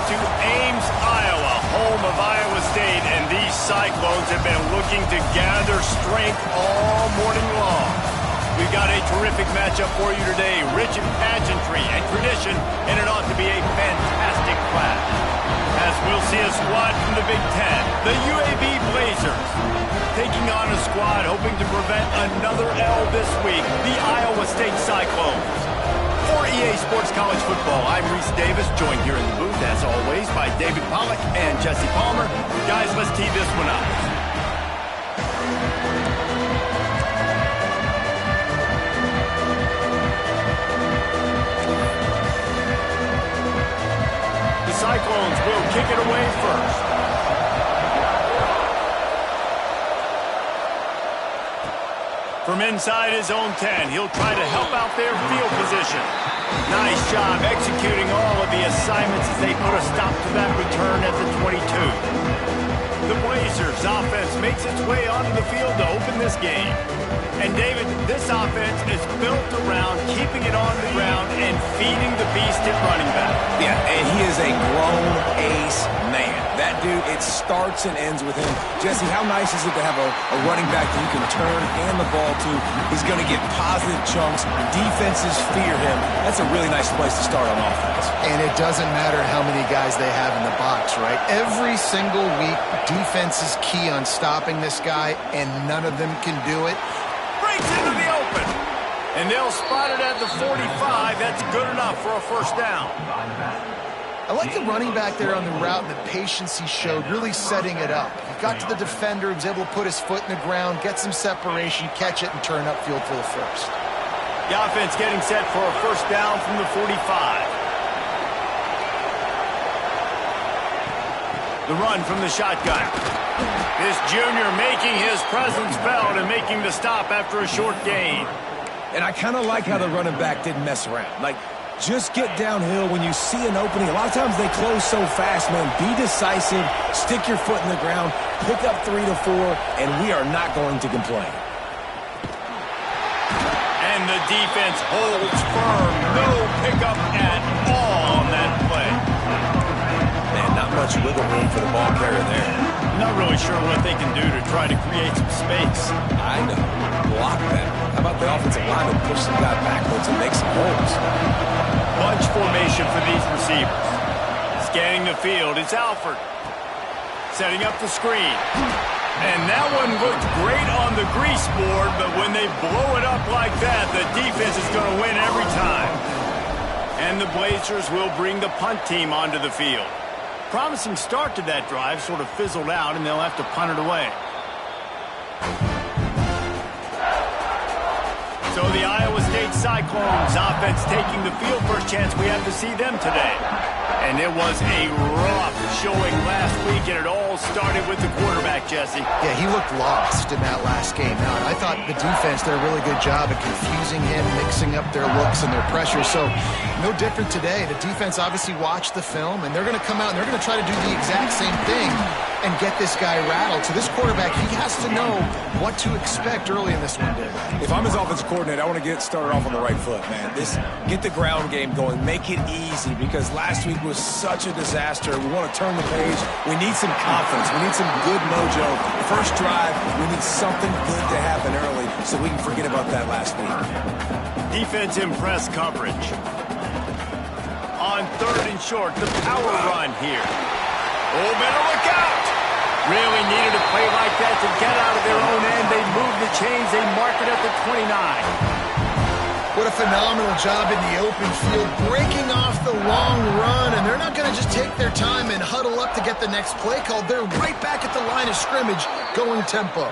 to Ames, Iowa, home of Iowa State, and these Cyclones have been looking to gather strength all morning long. We've got a terrific matchup for you today, rich in pageantry and tradition, and it ought to be a fantastic clash. As we'll see a squad from the Big Ten, the UAB Blazers, taking on a squad hoping to prevent another L this week, the Iowa State Cyclones. For EA Sports College Football, I'm Reese Davis, joined here in the booth, as always, by David Pollack and Jesse Palmer. Guys, let's tee this one up. The Cyclones will kick it away first. From inside his own 10, he'll try to help out their field position. Nice job executing all of the assignments as they put a stop to that return at the 22. The Blazers' offense makes its way onto the field to open this game. And David, this offense is built around keeping it on the ground and feeding the beast at running back. Yeah, and he is a grown ace man. That dude, it starts and ends with him. Jesse, how nice is it to have a running back that you can turn, hand the ball to? He's going to get positive chunks. Defenses fear him. That's a really nice place to start on offense. And it doesn't matter how many guys they have in the box, right? Every single week, defense is key on stopping this guy, and none of them can do it. Breaks into the open. And they'll spot it at the 45. That's good enough for a first down. I like the running back there on the route and the patience he showed, really setting it up. He got to the defender, he was able to put his foot in the ground, get some separation, catch it, and turn upfield for the first. The offense getting set for a first down from the 45. The run from the shotgun. This junior making his presence felt and making the stop after a short gain. And I kind of like how the running back didn't mess around. Like, just get downhill when you see an opening. A lot of times they close so fast, man. Be decisive, stick your foot in the ground, pick up 3 to 4, and we are not going to complain. And the defense holds firm. No pickup at all on that play. Man, not much wiggle room for the ball carrier there. Not really sure what they can do to try to create some space. I know. Block that. How about the offensive lineman push some guy backwards and make some holes? Bunch formation for these receivers. Scanning the field, it's Alford. Setting up the screen. And that one looked great on the grease board, but when they blow it up like that, the defense is going to win every time. And the Blazers will bring the punt team onto the field. Promising start to that drive, sort of fizzled out, and they'll have to punt it away. So the Iowa State Cyclones offense taking the field. First chance we have to see them today. And it was a rough showing last week, and it all started with the quarterback, Jesse. Yeah, he looked lost in that last game. Now, I thought the defense did a really good job of confusing him, mixing up their looks and their pressure. So, no different today. The defense obviously watched the film, and they're going to come out and they're going to try to do the exact same thing and get this guy rattled. So this quarterback, he has to know what to expect early in this one, Dave. If I'm his offensive coordinator, I want to get started off on the right foot, man. Get the ground game going. Make it easy, because last week was such a disaster. We want to turn the page. We need some confidence. We need some good mojo. First drive, we need something good to happen early so we can forget about that last week. Defense in press coverage. On 3rd and short, the power run here. Oh, better look out! Really needed a play like that to get out of their own end. They move the chains. They mark it at the 29. What a phenomenal job in the open field, breaking off the long run, and they're not going to just take their time and huddle up to get the next play called. They're right back at the line of scrimmage, going tempo.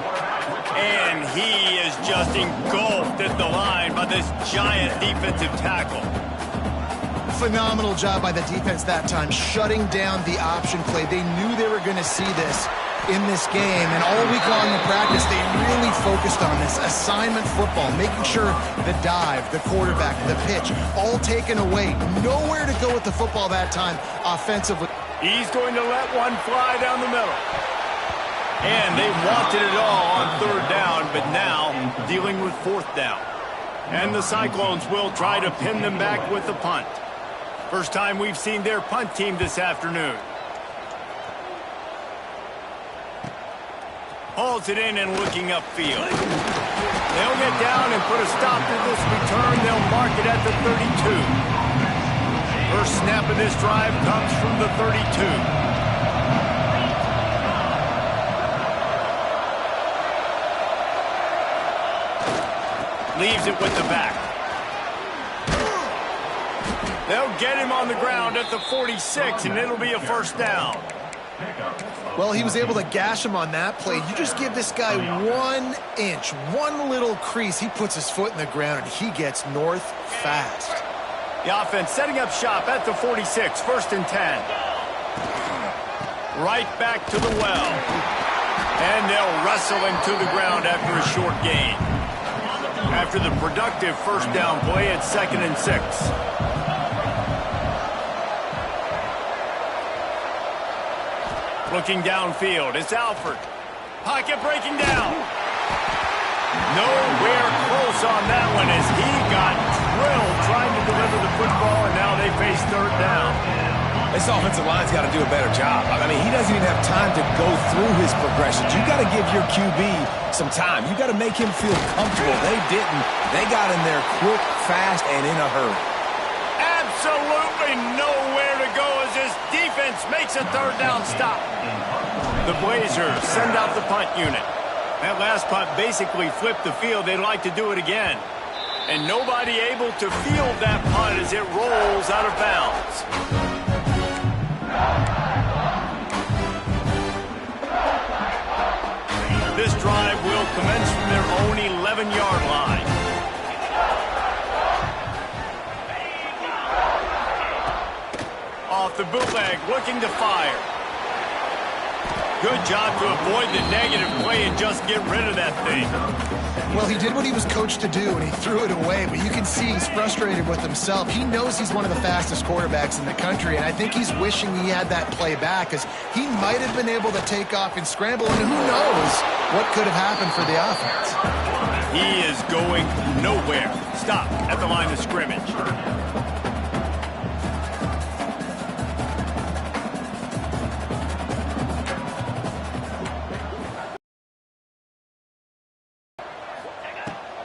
And he is just engulfed at the line by this giant defensive tackle. Phenomenal job by the defense that time, shutting down the option play. They knew they were going to see this in this game, and all week long in practice, they really focused on this assignment football, making sure the dive, the quarterback, the pitch, all taken away. Nowhere to go with the football that time offensively. He's going to let one fly down the middle. And they wanted it all on 3rd down, but now dealing with 4th down. And the Cyclones will try to pin them back with the punt. First time we've seen their punt team this afternoon. Hauls it in and looking upfield. They'll get down and put a stop to this return. They'll mark it at the 32. First snap of this drive comes from the 32. Leaves it with the back. They'll get him on the ground at the 46, and it'll be a first down. Well, he was able to gash him on that play. You just give this guy 1 inch, one little crease. He puts his foot in the ground, and he gets north fast. The offense setting up shop at the 46, 1st and 10. Right back to the well. And they'll wrestle him to the ground after a short gain. After the productive first down play at 2nd and 6. Looking downfield, it's Alford. Pocket breaking down. Nowhere close on that one as he got drilled trying to deliver the football, and now they face 3rd down. This offensive line's got to do a better job. I mean, he doesn't even have time to go through his progressions. You got to give your QB some time. You got to make him feel comfortable. They didn't. They got in there quick, fast, and in a hurry. Absolutely nowhere to go as this defense makes a 3rd down stop. The Blazers send out the punt unit. That last punt basically flipped the field. They'd like to do it again. And nobody able to field that punt as it rolls out of bounds. This drive will commence from their own 11-yard line. Off the bootleg, looking to fire. Good job to avoid the negative play and just get rid of that thing. Well, he did what he was coached to do, and he threw it away. But you can see he's frustrated with himself. He knows he's one of the fastest quarterbacks in the country, and I think he's wishing he had that play back, because he might have been able to take off and scramble, and who knows what could have happened for the offense. He is going nowhere. Stop at the line of scrimmage.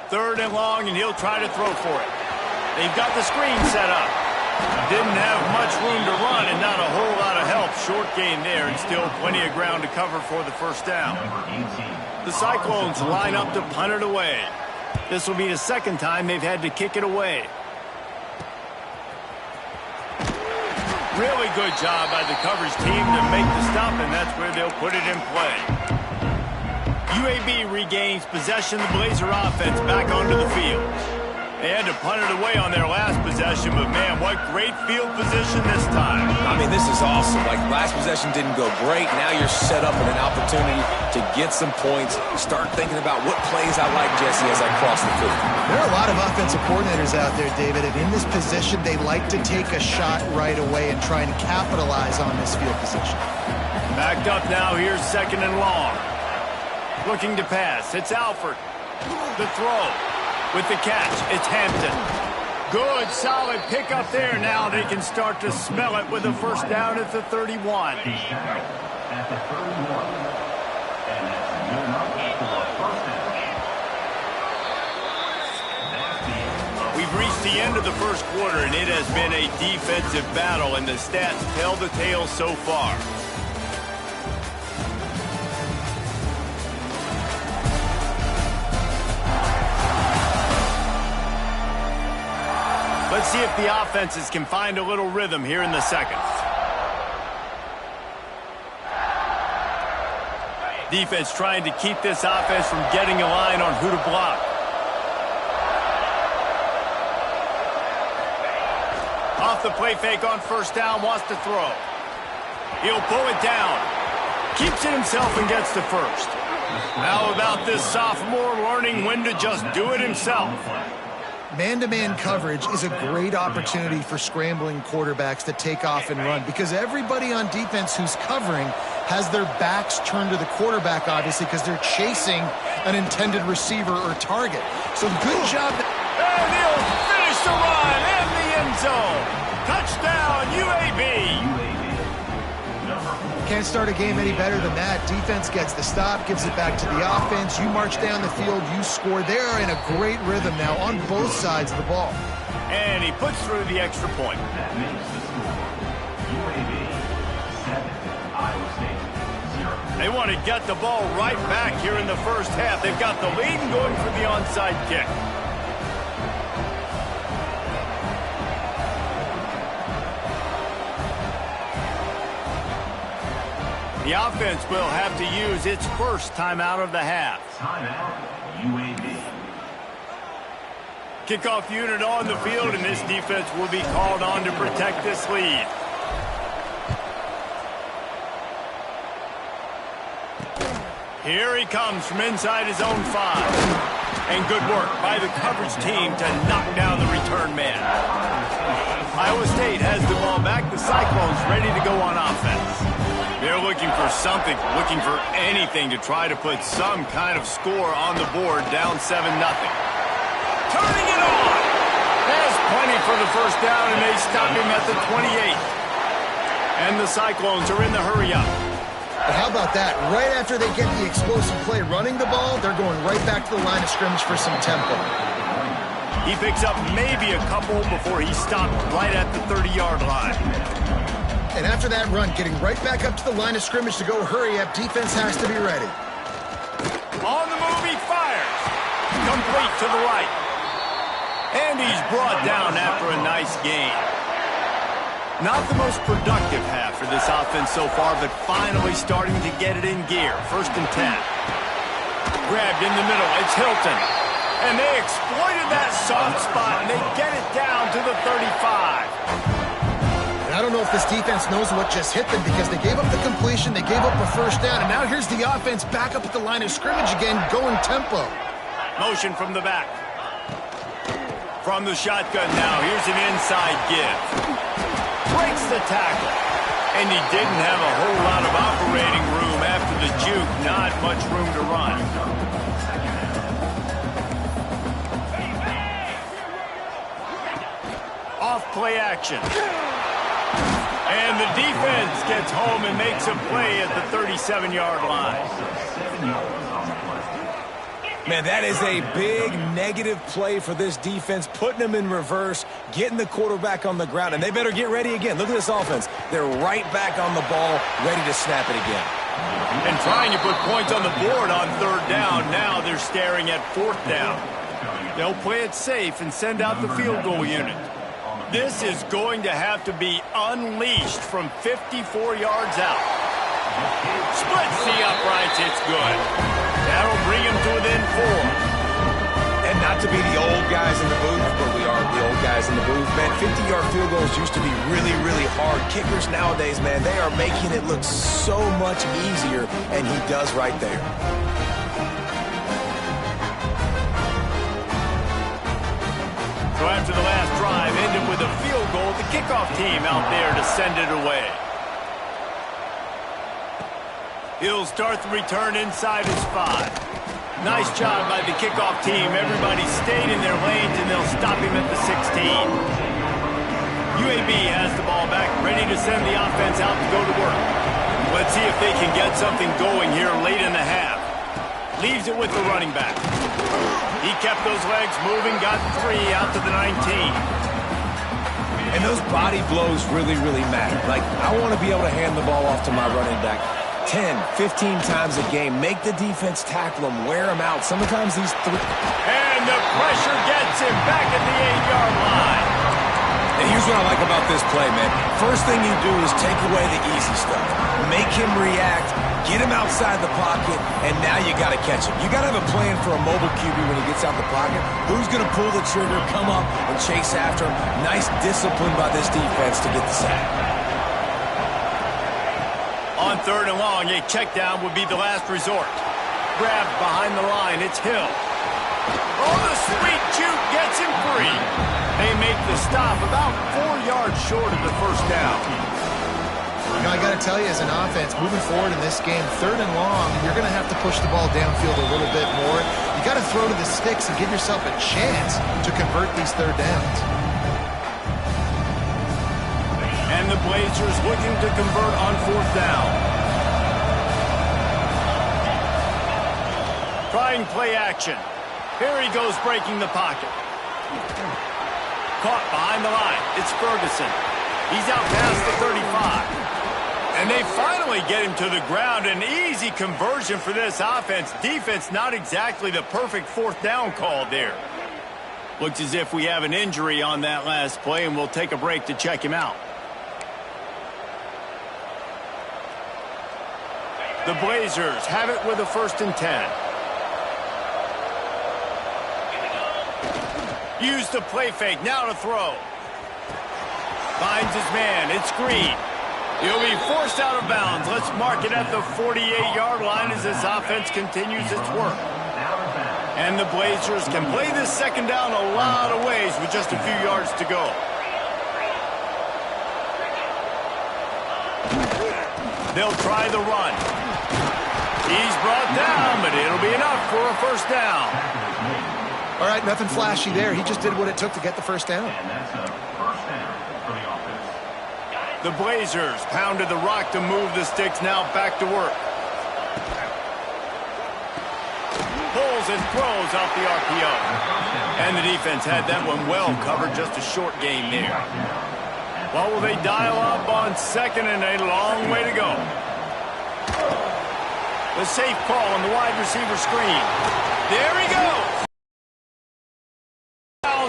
Third and long, and he'll try to throw for it. They've got the screen set up. Didn't have much room to run and not a whole lot of help. Short gain there and still plenty of ground to cover for the first down. The Cyclones line up to punt it away. This will be the 2nd time they've had to kick it away. Really good job by the coverage team to make the stop, and that's where they'll put it in play. UAB regains possession. The Blazer offense back onto the field. They had to punt it away on their last possession, but man, what great field position this time. I mean, this is awesome. Like, last possession didn't go great. Now you're set up with an opportunity to get some points. Start thinking about what plays I like, Jesse, as I cross the field. There are a lot of offensive coordinators out there, David, and in this position, they like to take a shot right away and try and capitalize on this field position. Backed up now. Here's 2nd and long. Looking to pass. It's Alford. The throw. With the catch, it's Hampton. Good, solid pickup there. Now they can start to smell it with a first down at the 31. We've reached the end of the first quarter, and it has been a defensive battle, and the stats tell the tale so far. Let's see if the offenses can find a little rhythm here in the second. Defense trying to keep this offense from getting a line on who to block. Off the play fake on first down, wants to throw. He'll pull it down. Keeps it himself and gets to first. How about this sophomore learning when to just do it himself? Man-to-man coverage is a great opportunity for scrambling quarterbacks to take off and run, because everybody on defense who's covering has their backs turned to the quarterback, obviously, because they're chasing an intended receiver or target. So good job. And he'll finish the run in the end zone. Touchdown. First down, UAB. Can't start a game any better than that. Defense gets the stop, gives it back to the offense. You march down the field, you score. They're in a great rhythm now on both sides of the ball. And he puts through the extra point. That makes the score UAB 7, Iowa State 0. They want to get the ball right back here in the first half. They've got the lead and going for the onside kick. The offense will have to use its first timeout of the half. Timeout, UAB. Kickoff unit on the field, and this defense will be called on to protect this lead. Here he comes from inside his own 5. And good work by the coverage team to knock down the return man. Iowa State has the ball back. The Cyclones ready to go on offense. They're looking for something, looking for anything to try to put some kind of score on the board, down 7-0. Turning it on! Has plenty for the first down, and they stop him at the 28. And the Cyclones are in the hurry-up. But how about that? Right after they get the explosive play running the ball, they're going right back to the line of scrimmage for some tempo. He picks up maybe a couple before he stopped right at the 30-yard line. And after that run, getting right back up to the line of scrimmage to go hurry up, defense has to be ready. On the move, he fires. Complete to the right. And he's brought down after a nice gain. Not the most productive half for this offense so far, but finally starting to get it in gear. 1st and 10. Grabbed in the middle. It's Hilton. And they exploited that soft spot, and they get it down to the 35. I don't know if this defense knows what just hit them because they gave up the completion, they gave up a first down, and now here's the offense back up at the line of scrimmage again, going tempo. Motion from the back. From the shotgun now, here's an inside give. Breaks the tackle. And he didn't have a whole lot of operating room after the juke, not much room to run. Off play action. And the defense gets home and makes a play at the 37-yard line. Man, that is a big negative play for this defense, putting them in reverse, getting the quarterback on the ground, and they better get ready again. Look at this offense. They're right back on the ball, ready to snap it again. And trying to put points on the board on 3rd down. Now they're staring at 4th down. They'll play it safe and send out the field goal unit. This is going to have to be unleashed from 54 yards out. Splits the uprights, it's good. That'll bring him to within 4. And not to be the old guys in the booth, but we are the old guys in the booth, man. 50-yard field goals used to be really, really hard. Kickers nowadays, man, they are making it look so much easier, and he does right there. So after the last drive ended with a field goal, the kickoff team out there to send it away. He'll start the return inside his 5. Nice job by the kickoff team. Everybody stayed in their lanes, and they'll stop him at the 16. UAB has the ball back, ready to send the offense out to go to work. Let's see if they can get something going here late in the half. Leaves it with the running back. He kept those legs moving, got 3 out to the 19. And those body blows really, really matter. Like, I want to be able to hand the ball off to my running back 10, 15 times a game. Make the defense tackle him, wear him out. Sometimes these 3... And the pressure gets him back at the 8-yard line. And here's what I like about this play, man. First thing you do is take away the easy stuff. Make him react, get him outside the pocket, and now you got to catch him. You got to have a plan for a mobile QB when he gets out the pocket. Who's going to pull the trigger, come up, and chase after him? Nice discipline by this defense to get the sack. On 3rd and long, a check down would be the last resort. Grabbed behind the line, it's Hill. Oh, the sweet juke gets him free. They make the stop about 4 yards short of the first down. You know, I got to tell you, as an offense, moving forward in this game, 3rd and long, you're going to have to push the ball downfield a little bit more. You got to throw to the sticks and give yourself a chance to convert these 3rd downs. And the Blazers looking to convert on 4th down. Trying play action. Here he goes breaking the pocket. Caught behind the line. It's Ferguson. He's out past the 35. And they finally get him to the ground. An easy conversion for this offense. Defense not exactly the perfect 4th down call there. Looks as if we have an injury on that last play, and we'll take a break to check him out. The Blazers have it with a 1st and 10. Use the play fake, now to throw. Finds his man, it's Green. He'll be forced out of bounds. Let's mark it at the 48-yard line as this offense continues its work. And the Blazers can play this 2nd down a lot of ways with just a few yards to go. They'll try the run. He's brought down, but it'll be enough for a 1st down. All right, nothing flashy there. He just did what it took to get the 1st down. And that's a 1st down for the offense. The Blazers pounded the rock to move the sticks, now back to work. Pulls and throws off the RPO. And the defense had that one well covered, just a short gain there. Well, will they dial up on 2nd and a long way to go? The safe call on the wide receiver screen. There he goes.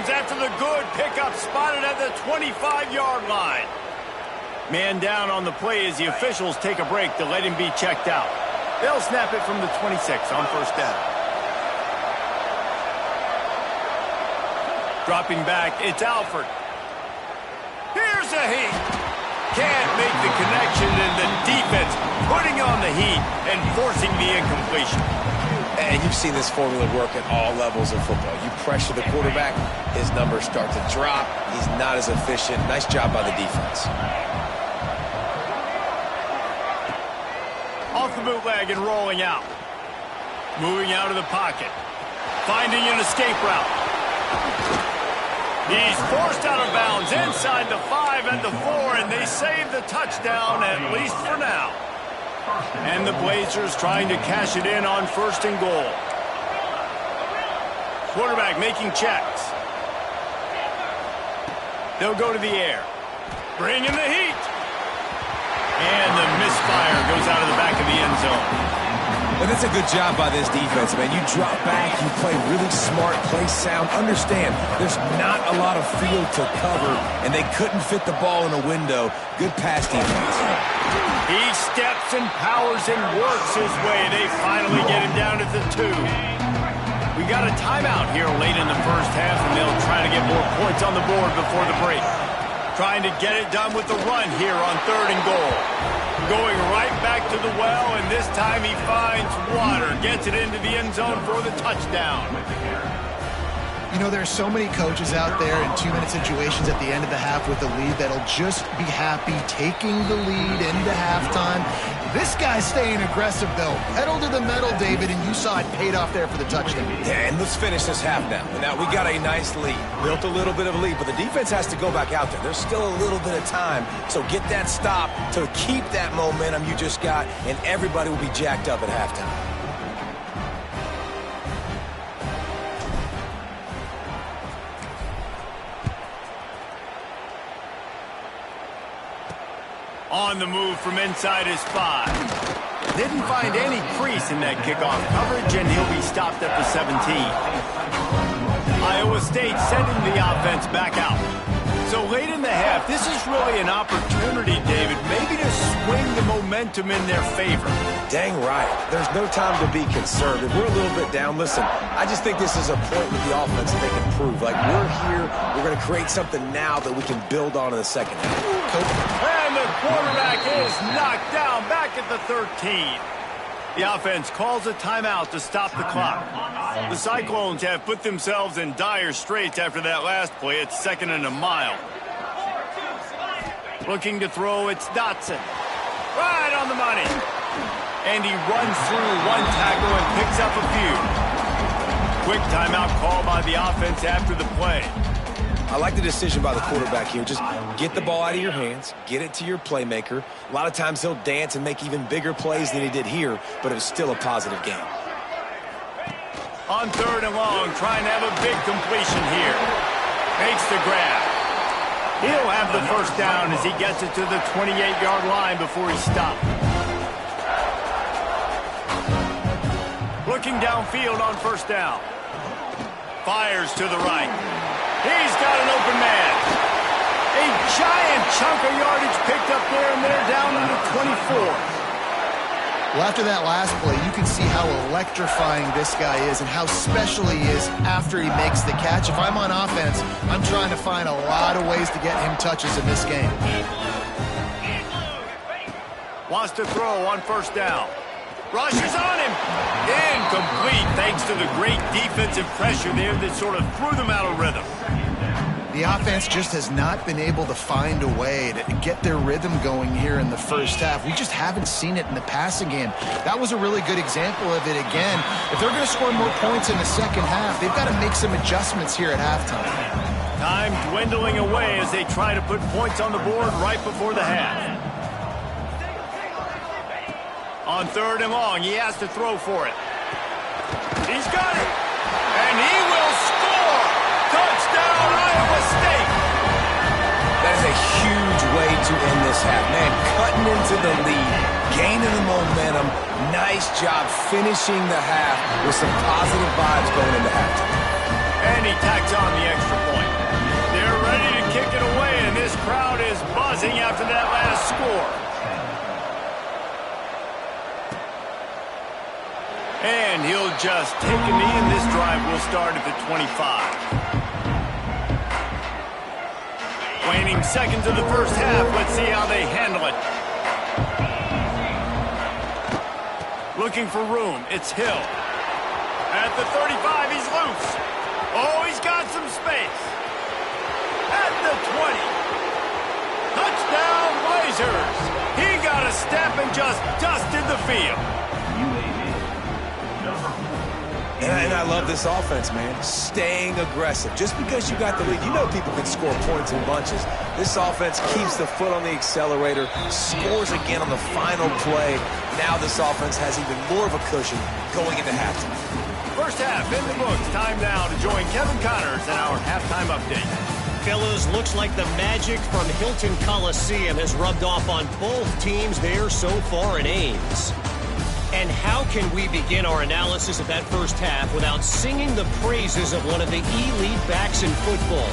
After the good pickup, spotted at the 25-yard line. Man down on the play as the officials take a break to let him be checked out. They'll snap it from the 26 on 1st down. Dropping back, it's Alford. Here's a heat. Can't make the connection, and the defense putting on the heat and forcing the incompletion. And you've seen this formula work at all levels of football. You pressure the quarterback, his numbers start to drop. He's not as efficient. Nice job by the defense. Off the bootleg and rolling out. Moving out of the pocket. Finding an escape route. He's forced out of bounds inside the 5 and the 4, and they save the touchdown, at least for now. And the Blazers trying to cash it in on 1st and goal. Quarterback making checks. They'll go to the air. Bringing the heat. And the misfire goes out of the back of the end zone. But that's a good job by this defense, man. You drop back, you play really smart, play sound. Understand, there's not a lot of field to cover, and they couldn't fit the ball in a window. Good pass defense. He steps and powers and works his way. They finally get him down at the 2. We got a timeout here late in the 1st half, and they'll try to get more points on the board before the break. Trying to get it done with the run here on 3rd and goal. Going right back to the well, and this time he finds water. Gets it into the end zone for the touchdown. You know, there's so many coaches out there in 2-minute situations at the end of the half with the lead that'll just be happy taking the lead into halftime. This guy's staying aggressive, though. Pedal to the metal, David, and you saw it paid off there for the touchdown. Yeah, and let's finish this half now. Now, we got a nice lead. Built a little bit of a lead, but the defense has to go back out there. There's still a little bit of time, so get that stop to keep that momentum you just got, and everybody will be jacked up at halftime. On the move from inside his 5. Didn't find any crease in that kickoff coverage, and he'll be stopped at the 17. Iowa State sending the offense back out. So late in the half, this is really an opportunity, David, maybe to swing the momentum in their favor. Dang right. There's no time to be conservative. We're a little bit down. Listen, I just think this is a point with the offense that they can prove. Like, we're here, we're going to create something now that we can build on in the second half. And the quarterback is knocked down back at the 13. The offense calls a timeout to stop the clock. The Cyclones have put themselves in dire straits after that last play. It's 2nd and a mile. Looking to throw, it's Dotson. Right on the money. And he runs through one tackle and picks up a few. Quick timeout call by the offense after the play. I like the decision by the quarterback here. Just get the ball out of your hands, get it to your playmaker. A lot of times he'll dance and make even bigger plays than he did here, but it was still a positive game. On 3rd and long, trying to have a big completion here. Makes the grab. He'll have the first down as he gets it to the 28-yard line before he stopped. Looking downfield on 1st down. Fires to the right. He's got an open man. A giant chunk of yardage picked up there, and they're down to the 24. Well, after that last play, you can see how electrifying this guy is and how special he is after he makes the catch. If I'm on offense, I'm trying to find a lot of ways to get him touches in this game. Wants to throw on 1st down. Rushes on him. Incomplete thanks to the great defensive pressure there that sort of threw them out of rhythm. The offense just has not been able to find a way to get their rhythm going here in the first half. We just haven't seen it in the passing game. That was a really good example of it again. If they're going to score more points in the second half, they've got to make some adjustments here at halftime. Time dwindling away as they try to put points on the board right before the half. On 3rd and long, he has to throw for it. He's got it. And he will score. Touchdown, Iowa State. That is a huge way to end this half. Man, cutting into the lead, gaining the momentum. Nice job finishing the half with some positive vibes going into halftime. And he tacks on the extra point. They're ready to kick it away, and this crowd is buzzing after that last score. And he'll just take a knee, and this drive will start at the 25. Waning seconds of the first half. Let's see how they handle it. Looking for room. It's Hill. At the 35, he's loose. Oh, he's got some space. At the 20. Touchdown, Blazers. He got a step and just dusted the field. And I love this offense, man. Staying aggressive. Just because you got the lead, you know people can score points in bunches. This offense keeps the foot on the accelerator, scores again on the final play. Now this offense has even more of a cushion going into halftime. First half in the books. Time now to join Kevin Connors in our halftime update. Fellas, looks like the magic from Hilton Coliseum has rubbed off on both teams there so far in Ames. And how can we begin our analysis of that first half without singing the praises of one of the elite backs in football?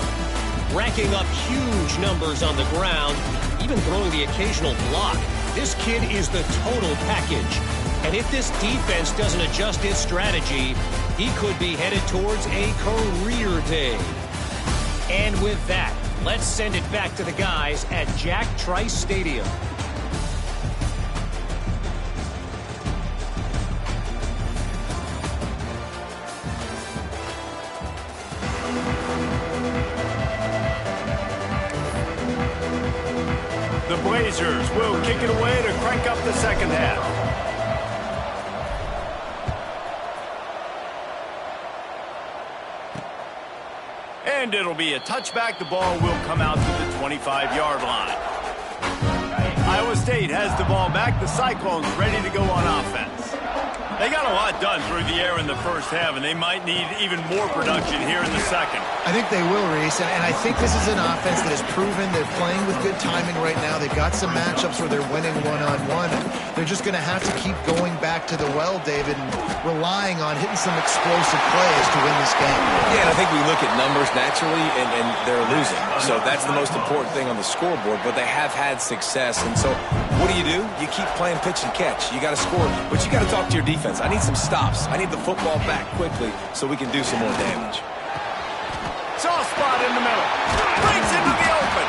Racking up huge numbers on the ground, even throwing the occasional block. This kid is the total package. And if this defense doesn't adjust its strategy, he could be headed towards a career day. And with that, let's send it back to the guys at Jack Trice Stadium. The Blazers will kick it away to crank up the second half. And it'll be a touchback. The ball will come out to the 25-yard line. Iowa State has the ball back. The Cyclones ready to go on offense. They got a lot done through the air in the first half, and they might need even more production here in the second. I think they will, Reese, and I think this is an offense that has proven they're playing with good timing right now. They've got some matchups where they're winning one-on-one. They're just going to have to keep going back to the well, David, and relying on hitting some explosive plays to win this game. Yeah, and I think we look at numbers naturally, and they're losing. So that's the most important thing on the scoreboard, but they have had success. And so what do? You keep playing pitch and catch. You got to score, but you got to talk to your defense. I need some stops. I need the football back quickly so we can do some more damage. Soft spot in the middle. Breaks into the open.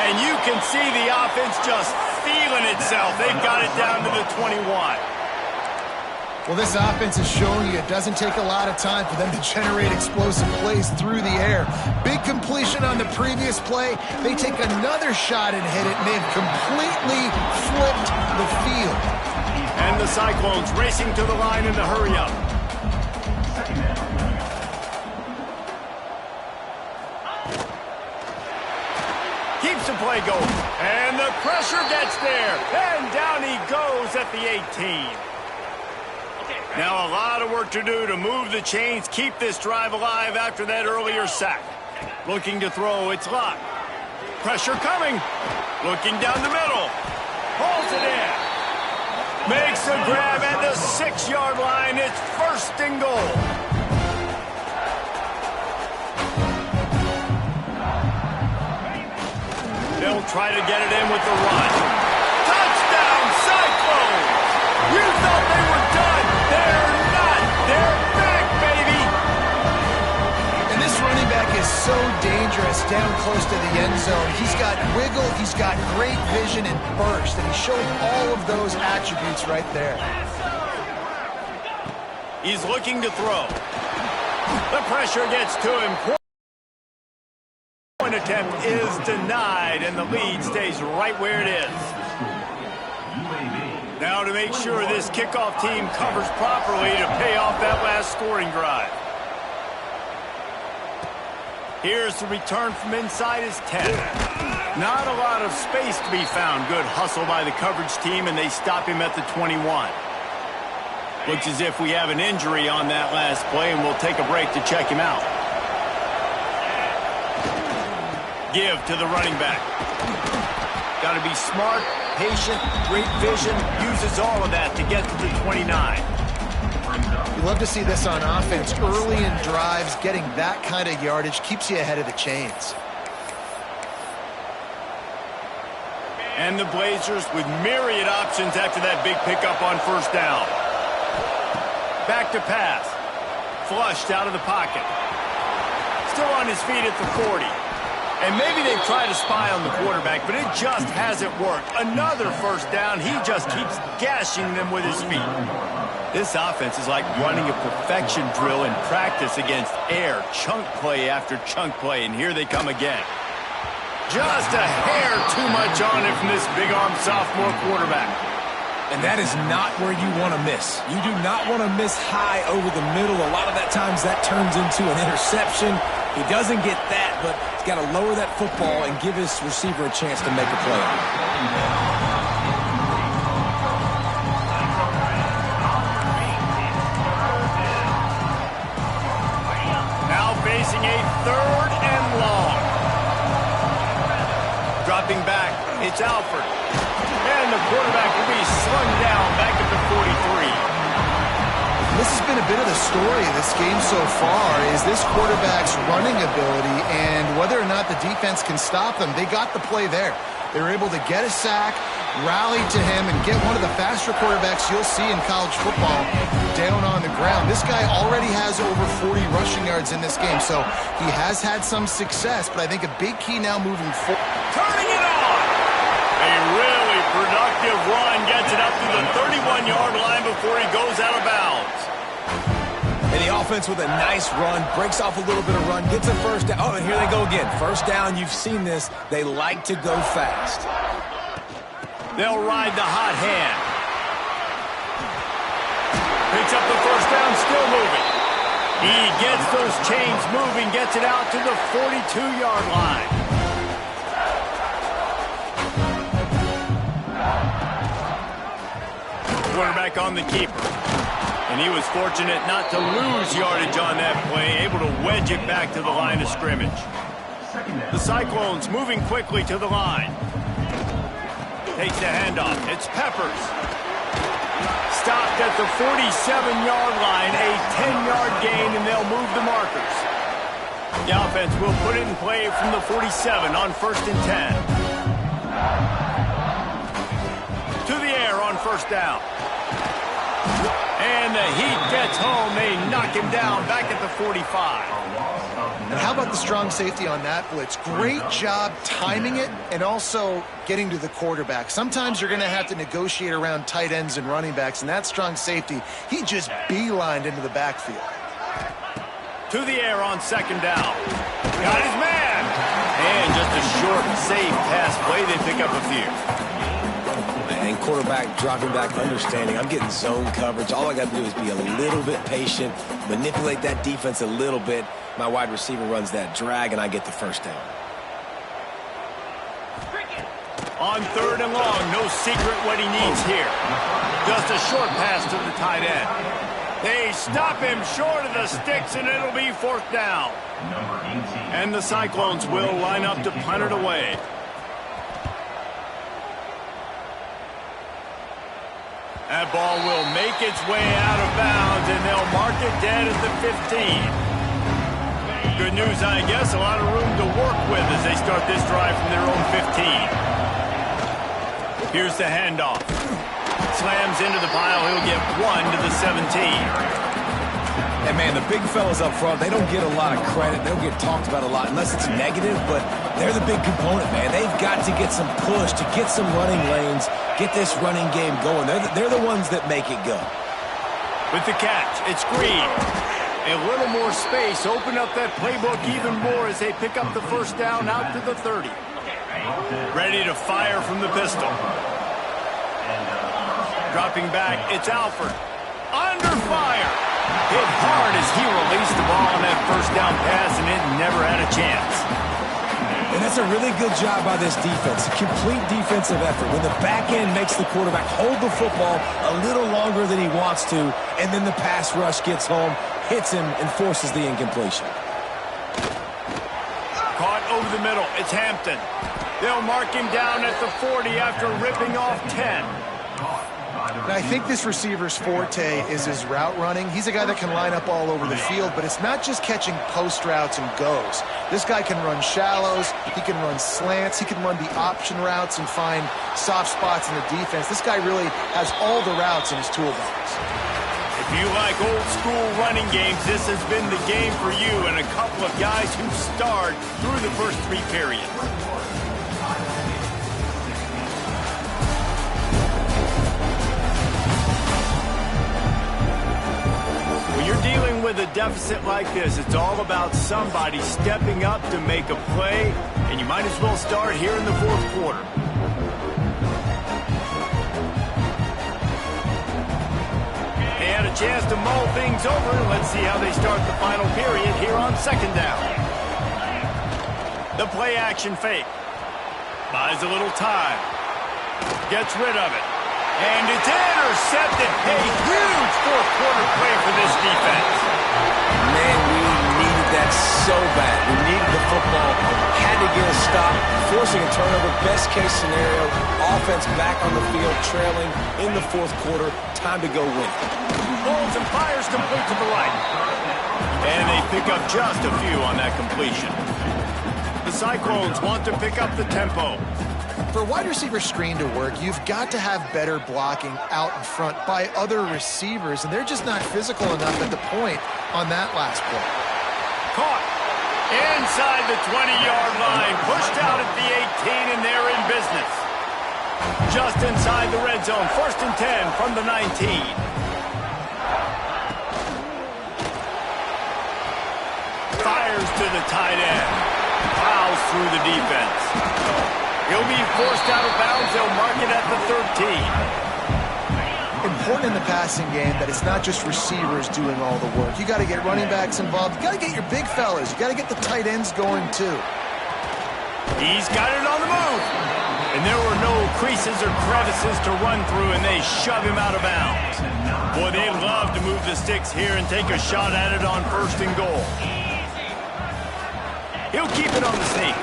And you can see the offense just feeling itself. They've got it down to the 21. Well, this offense is showing you it doesn't take a lot of time for them to generate explosive plays through the air. Big completion on the previous play. They take another shot and hit it, and they've completely flipped the field. And the Cyclones racing to the line in the hurry-up. keeps the play going. And the pressure gets there. And down he goes at the 18. Now a lot of work to do to move the chains, keep this drive alive after that earlier sack. Looking to throw, it's locked. Pressure coming. Looking down the middle. Pulls it in. Makes a grab at the 6-yard line. It's 1st and goal. They'll try to get it in with the run. Touchdown, Cyclones! You thought they were done. They're not. They're back, baby. And this running back is so dangerous down close to the end zone. He's got wiggle, he's got great vision and burst, and he showed all of those attributes right there. He's looking to throw. The pressure gets to him. Point attempt is denied, and the lead stays right where it is. Now to make sure this kickoff team covers properly to pay off that last scoring drive. Here's the return from inside his 10. Not a lot of space to be found. Good hustle by the coverage team, and they stop him at the 21. Looks as if we have an injury on that last play, and we'll take a break to check him out. Give to the running back. Got to be smart, patient, great vision, uses all of that to get to the 29. You love to see this on offense. Early in drives, getting that kind of yardage keeps you ahead of the chains. And the Blazers with myriad options after that big pickup on 1st down. Back to pass. Flushed out of the pocket. Still on his feet at the 40. And maybe they've tried to spy on the quarterback, but it just hasn't worked. Another 1st down. He just keeps gashing them with his feet. This offense is like running a perfection drill in practice against air. Chunk play after chunk play, and here they come again. Just a hair too much on it from this big-armed sophomore quarterback. And that is not where you want to miss. You do not want to miss high over the middle. A lot of that times that turns into an interception. He doesn't get that, but he's got to lower that football and give his receiver a chance to make a play. Now facing a 3rd and long. Dropping back, it's Alford. And the quarterback will be slung down back at the 43. This has been a bit of the story of this game so far, is this quarterback's running ability and whether or not the defense can stop them. They got the play there. They were able to get a sack, rally to him, and get one of the faster quarterbacks you'll see in college football down on the ground. This guy already has over 40 rushing yards in this game, so he has had some success, but I think a big key now moving forward. Turning it on! A really productive run gets it up to the 31-yard line before he goes out of bounds. And the offense with a nice run, breaks off a little bit of run, gets a 1st down. Oh, and here they go again. 1st down, you've seen this. They like to go fast. They'll ride the hot hand. Picks up the 1st down, still moving. He gets those chains moving, gets it out to the 42-yard line. Quarterback on the keeper. And he was fortunate not to lose yardage on that play, able to wedge it back to the line of scrimmage. The Cyclones moving quickly to the line. Takes the handoff. It's Peppers. Stopped at the 47-yard line, a 10-yard gain, and they'll move the markers. The offense will put it in play from the 47 on 1st and 10. To the air on 1st down. And the Heat gets home. They knock him down back at the 45. And how about the strong safety on that blitz? Great job timing it and also getting to the quarterback. Sometimes you're going to have to negotiate around tight ends and running backs, and that strong safety, he just beelined into the backfield. To the air on 2nd down. Got his man. And just a short, safe pass play. They pick up a few. And quarterback dropping back, understanding I'm getting zone coverage. All I got to do is be a little bit patient, manipulate that defense a little bit. My wide receiver runs that drag, and I get the 1st down. On 3rd and long, no secret what he needs here. Just a short pass to the tight end. They stop him short of the sticks, and it'll be 4th down. And the Cyclones will line up to punt it away. That ball will make its way out of bounds, and they'll mark it dead at the 15. Good news, I guess, a lot of room to work with as they start this drive from their own 15. Here's the handoff. Slams into the pile. He'll get 1 to the 17. And, man, the big fellas up front, they don't get a lot of credit. They don't get talked about a lot unless it's negative, but they're the big component, man. They've got to get some push, to get some running lanes, get this running game going. They're the ones that make it go. With the catch, it's Green. A little more space. Open up that playbook even more as they pick up the 1st down out to the 30. Ready to fire from the pistol. Dropping back, it's Alford. Under fire. Hit hard as he released the ball on that 1st down pass, and it never had a chance. And that's a really good job by this defense. A complete defensive effort. When the back end makes the quarterback hold the football a little longer than he wants to, and then the pass rush gets home, hits him, and forces the incompletion. Caught over the middle. It's Hampton. They'll mark him down at the 40 after ripping off 10. Now, I think this receiver's forte is his route running. He's a guy that can line up all over the field, but it's not just catching post routes and goes. This guy can run shallows, he can run slants, he can run the option routes and find soft spots in the defense. This guy really has all the routes in his toolbox. If you like old school running games, this has been the game for you, and a couple of guys who starred through the first 3 periods. You're dealing with a deficit like this. It's all about somebody stepping up to make a play, and you might as well start here in the 4th quarter. They had a chance to mull things over. Let's see how they start the final period here on 2nd down. The play action fake. Buys a little time. Gets rid of it. And it's intercepted. A huge 4th quarter play for this defense. Man, we needed that so bad. We needed the football. Had to get a stop, forcing a turnover. Best case scenario, offense back on the field, trailing in the 4th quarter. Time to go win. Holds and fires complete to the right. And they pick up just a few on that completion. The Cyclones want to pick up the tempo. For a wide receiver screen to work, you've got to have better blocking out in front by other receivers, and they're just not physical enough at the point on that last play. Caught inside the 20-yard line, pushed out at the 18, and they're in business. Just inside the red zone, 1st and 10 from the 19. Fires to the tight end. Plows through the defense. He'll be forced out of bounds. They'll mark it at the 13. Important in the passing game that it's not just receivers doing all the work. You got to get running backs involved. You got to get your big fellas. You got to get the tight ends going too. He's got it on the move. And there were no creases or crevices to run through, and they shove him out of bounds. Boy, they love to move the sticks here and take a shot at it on 1st and goal. He'll keep it on the sneak.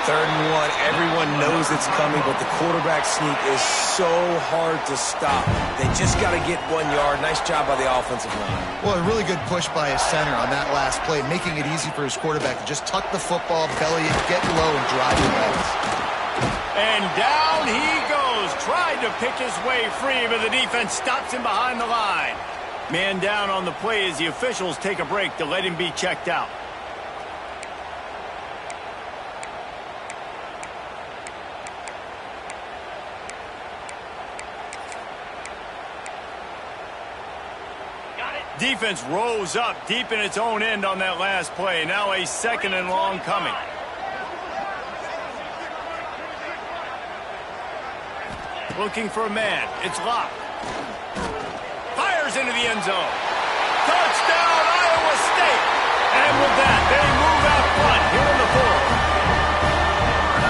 3rd and 1, everyone knows it's coming, but the quarterback sneak is so hard to stop. They just got to get 1 yard. Nice job by the offensive line. Well, a really good push by his center on that last play, making it easy for his quarterback to just tuck the football, belly it, get low, and drive the legs. And down he goes. Tried to pick his way free, but the defense stops him behind the line. Man down on the play as the officials take a break to let him be checked out. Defense rose up deep in its own end on that last play. Now a 2nd and long coming. Looking for a man. It's Locke. Fires into the end zone. Touchdown, Iowa State. And with that, they move out front here in the 4th.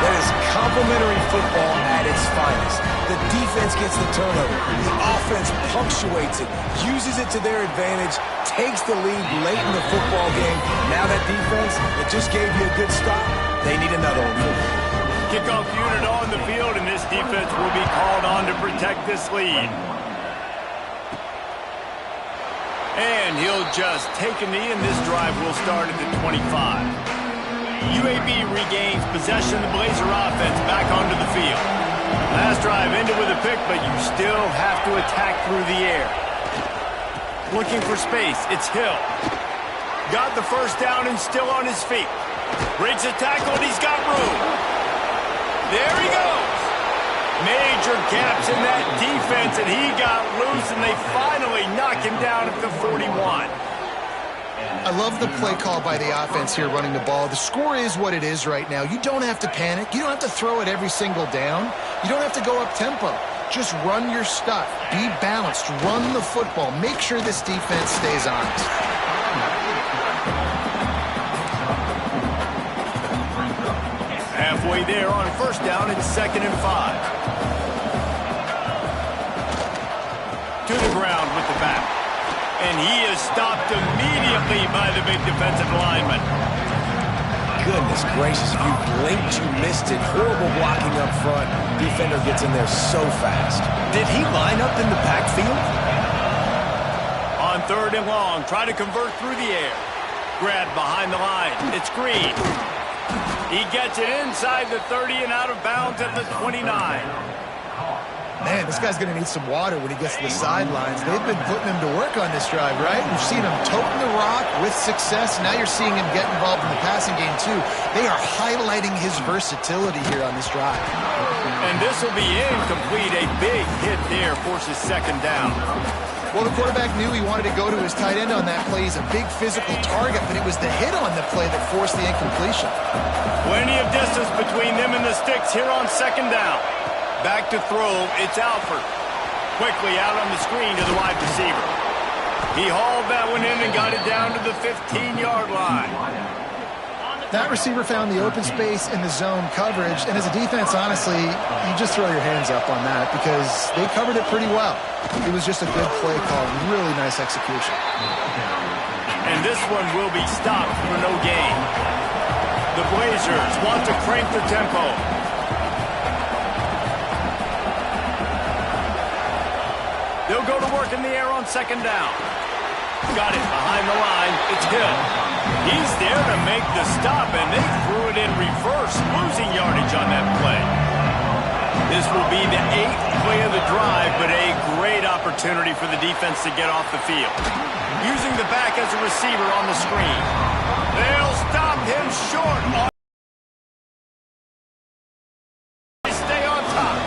That is complimentary football its finest. The defense gets the turnover. The offense punctuates it, uses it to their advantage, takes the lead late in the football game. Now that defense that just gave you a good stop, they need another one. Kickoff unit on the field, and this defense will be called on to protect this lead. And he'll just take a knee, and this drive will start at the 25. UAB regains possession of the Blazer offense back onto the field. Last drive ended with a pick, but you still have to attack through the air. Looking for space, it's Hill. Got the first down and still on his feet. Breaks a tackle, and he's got room. There he goes. Major gaps in that defense, and he got loose, and they finally knock him down at the 41. I love the play call by the offense here running the ball. The score is what it is right now. You don't have to panic. You don't have to throw it every single down. You don't have to go up tempo. Just run your stuff. Be balanced. Run the football. Make sure this defense stays honest. Halfway there on first down, it's 2nd and 5. To the ground with the back. And he is stopped immediately by the big defensive lineman. Goodness gracious, if you blinked, you missed it. Horrible blocking up front. Defender gets in there so fast. Did he line up in the backfield? On 3rd and long, try to convert through the air. Grab behind the line. It's Green. He gets it inside the 30 and out of bounds at the 29. Man, this guy's going to need some water when he gets to the sidelines. They've been putting him to work on this drive, right? We've seen him toting the rock with success. Now you're seeing him get involved in the passing game, too. They are highlighting his versatility here on this drive. And this will be incomplete. A big hit there forces 2nd down. Well, the quarterback knew he wanted to go to his tight end on that play. He's a big physical target, but it was the hit on the play that forced the incompletion. Plenty of distance between them and the sticks here on 2nd down. Back to throw, it's Alford. Quickly out on the screen to the wide receiver. He hauled that one in and got it down to the 15-yard line. That receiver found the open space in the zone coverage, and as a defense, honestly, you just throw your hands up on that because they covered it pretty well. It was just a good play call, really nice execution. And this one will be stopped for no gain. The Blazers want to crank the tempo. They'll go to work in the air on 2nd down. Got it behind the line. It's Hill. He's there to make the stop, and they threw it in reverse, losing yardage on that play. This will be the 8th play of the drive, but a great opportunity for the defense to get off the field. Using the back as a receiver on the screen. They'll stop him short. Stay on top.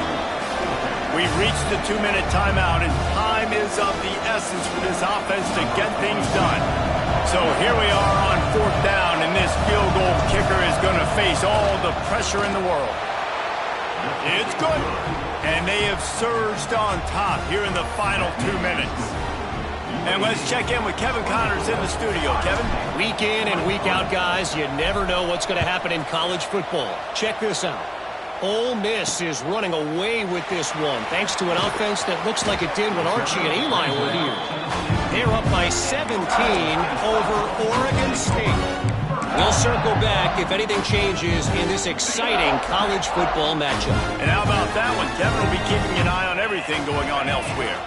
We've reached the 2-minute timeout, and time is of the essence for this offense to get things done. So here we are on 4th down, and this field goal kicker is going to face all the pressure in the world. It's good. And they have surged on top here in the final 2 minutes. And let's check in with Kevin Connors in the studio. Kevin? Week in and week out, guys, you never know what's going to happen in college football. Check this out. Ole Miss is running away with this one, thanks to an offense that looks like it did when Archie and Eli were here. They're up by 17 over Oregon State. We'll circle back if anything changes in this exciting college football matchup. And how about that one? Kevin will be keeping an eye on everything going on elsewhere.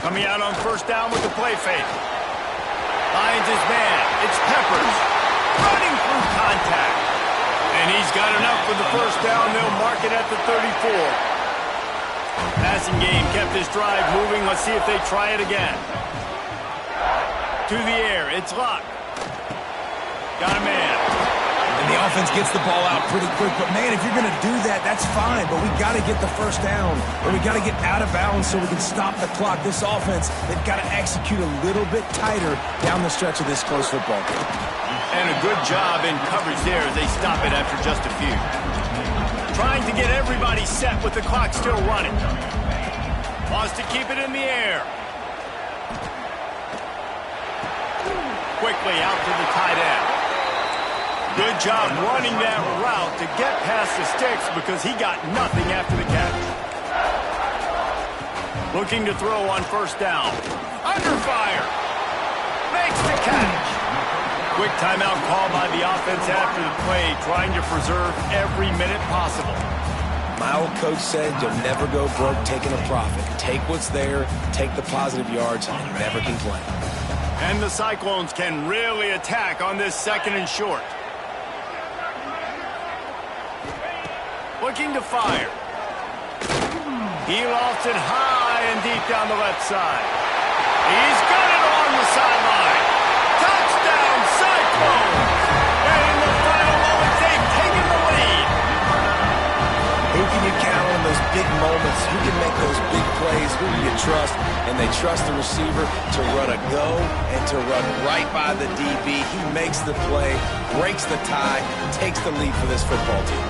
Coming out on 1st down with the play fake. Finds his man. It's Peppers. Running through contact. And he's got enough for the 1st down. They'll mark it at the 34. Passing game kept this drive moving. Let's see if they try it again. To the air. It's Luck. Got a man. And the offense gets the ball out pretty quick. But, man, if you're going to do that, that's fine. But we got to get the 1st down. Or we got to get out of bounds so we can stop the clock. This offense, they've got to execute a little bit tighter down the stretch of this close football game. And a good job in coverage there as they stop it after just a few. Trying to get everybody set with the clock still running. Wants to keep it in the air. Quickly out to the tight end. Good job running that route to get past the sticks because he got nothing after the catch. Looking to throw on first down. Under fire. Makes the catch. Quick timeout call by the offense after the play, trying to preserve every minute possible. My old coach said you'll never go broke taking a profit. Take what's there, take the positive yards, and never complain. And the Cyclones can really attack on this second and short. Looking to fire. He lofts it high and deep down the left side. He's got it on the sideline. Touchdown, Cyclones! And in the final moments, they've taken the lead. Who can you count on those big moments? Who can make those big plays? Who do you trust? And they trust the receiver to run a go and to run right by the DB. He makes the play, breaks the tie, takes the lead for this football team.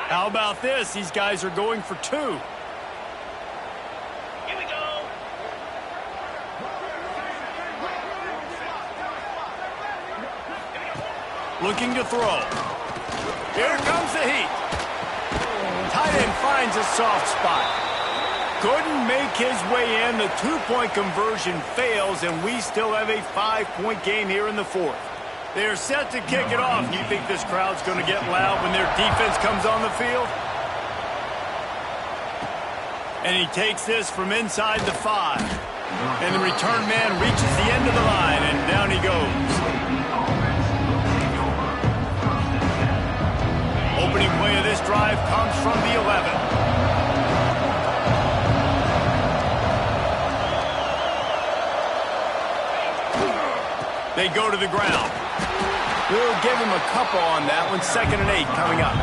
How about this? These guys are going for two. Here we go. Looking to throw. Here comes the heat. Tight end finds a soft spot. Couldn't make his way in. The two-point conversion fails, and we still have a 5-point game here in the fourth. They're set to kick it off. You think this crowd's going to get loud when their defense comes on the field? And he takes this from inside the 5. And the return man reaches the end of the line, and down he goes. Opening play of this drive comes from the 11. They go to the ground. We'll give him a couple on that one. 2nd and 8 coming up.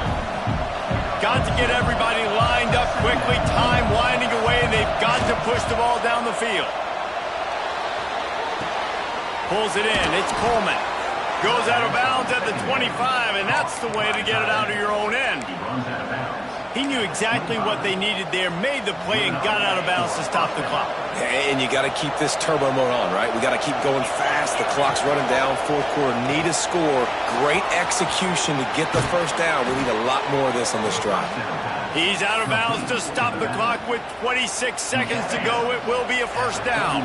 Got to get everybody lined up quickly. Time winding away, and they've got to push the ball down the field. Pulls it in. It's Coleman. Goes out of bounds at the 25, and that's the way to get it out of your own end. He knew exactly what they needed there, made the play, and got out of bounds to stop the clock. And you got to keep this turbo mode on, right? We got to keep going fast. The clock's running down. Fourth quarter, need a score. Great execution to get the first down. We need a lot more of this on this drive. He's out of bounds to stop the clock with 26 seconds to go. It will be a first down.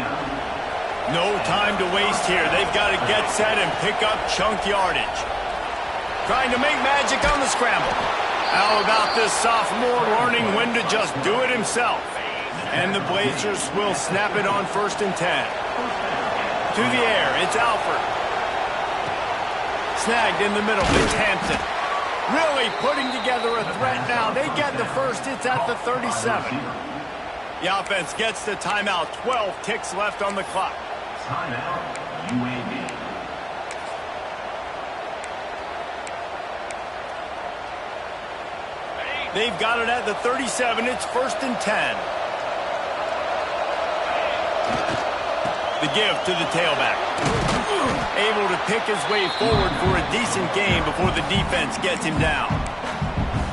No time to waste here. They've got to get set and pick up chunk yardage. Trying to make magic on the scramble. How about this sophomore learning when to just do it himself? And the Blazers will snap it on 1st and 10. To the air, it's Alford. Snagged in the middle, it's Hampton. Really putting together a threat now. They get the first, it's at the 37. The offense gets the timeout. 12 ticks left on the clock. Timeout, UAB. They've got it at the 37. It's 1st and 10. The give to the tailback. Able to pick his way forward for a decent game before the defense gets him down.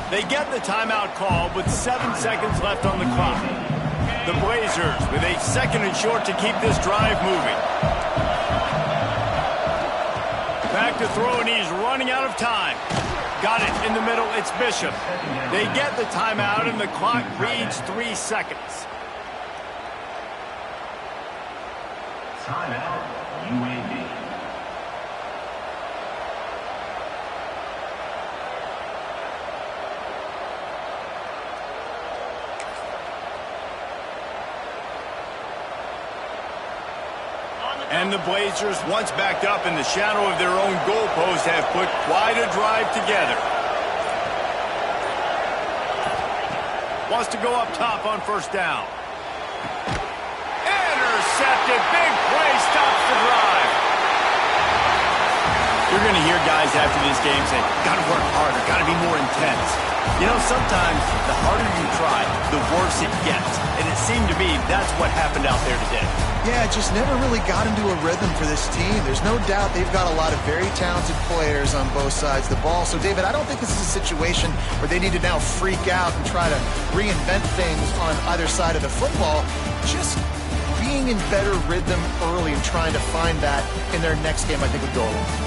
They get the timeout call with 7 seconds left on the clock. The Blazers with a 2nd and short to keep this drive moving. Back to throw, and he's running out of time. Got it in the middle. It's Bishop. They get the timeout, and the clock reads 3 seconds. Timeout, UAB. And the Blazers, once backed up in the shadow of their own goalpost, have put quite a drive together. Wants to go up top on first down. Intercepted. Big play stops the drive. You're going to hear guys after this game say, got to work harder, got to be more intense. You know, sometimes the harder you try, the worse it gets. And it seemed to me that's what happened out there today. Yeah, it just never really got into a rhythm for this team. There's no doubt they've got a lot of very talented players on both sides of the ball. So, David, I don't think this is a situation where they need to now freak out and try to reinvent things on either side of the football. Just being in better rhythm early and trying to find that in their next game, I think would go a long way.